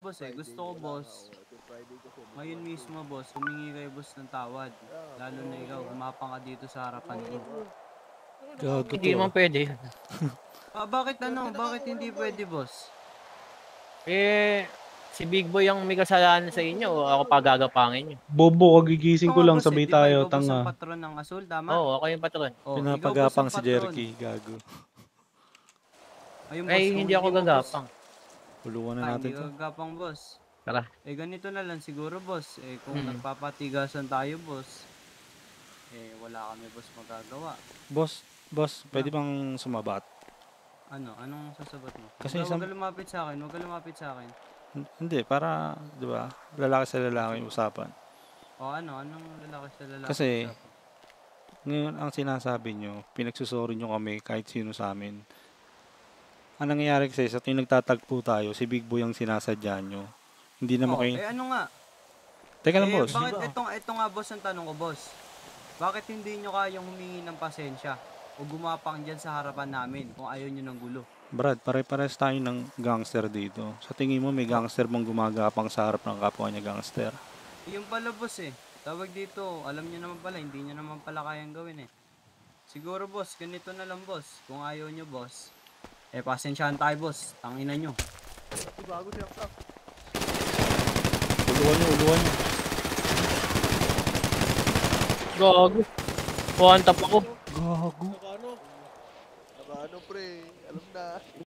boss eh. Gusto ko, Friday, wala boss. nga ako. Ito Friday kasi. Ngayon mismo, boss. Humingi kayo, boss, ng tawad. Lalo na ikaw, gumapang ka dito sa harapan ko. Gago Hindi to. naman pwede. Bakit ano? Bakit hindi pwede, boss? Eh, si Big Boy ang may kasalanan sa inyo o ako pa gagapangin nyo? Bobo, kagigising ko Ikaw nga, lang, boss, sabay Di ba tayo, ikaw, boss, ang tanga. patron ng Asul, tama? Oo, ako yung patron. Oh, ikaw, boss, Pinapagapang ang si patron. Jerky, gago. Ayun, boss, Ay, kung hindi ako mo, boss, gagapang. Tulungan na hindi natin to. ka gagapang, boss. Tara. Ganito na lang siguro, boss. Kung nagpapatigasan tayo, boss, wala kami, boss, magagawa. Boss, pwede bang sumabat? Anong sasabat mo? Kasi Huwag ka lumapit sa akin, huwag ka lumapit sa akin. Hindi, para, di ba, lalaki sa lalaki yung usapan. Anong lalaki sa lalaki? Kasi, usapan? ngayon ang sinasabi nyo, pinagsusuri nyo kami kahit sino sa amin. Ang nangyayari kasi, sa tuwing nagtatagpo tayo, si Big Boy ang sinasadya nyo. Hindi naman kayo... ano nga? Teka lang, boss. Bakit ito nga, boss, ang tanong ko, boss? Bakit hindi nyo kayang humingi ng pasensya o gumapang dyan sa harapan namin kung ayaw nyo ng gulo? Brad, pare-pares tayo ng gangster dito. Sa tingin mo, may gangster bang gumagapang sa harap ng kapwa niya gangster? Yung pala, boss Tawag dito, alam nyo naman pala, hindi nyo naman pala kayang gawin Siguro, boss, ganito na lang, boss. Kung ayaw nyo, boss, pasensyahan tayo, boss. Tangina nyo. Bago siya ka. Uluan nyo. Gago. One tap ako. Gago. Naka ano pre, alam na.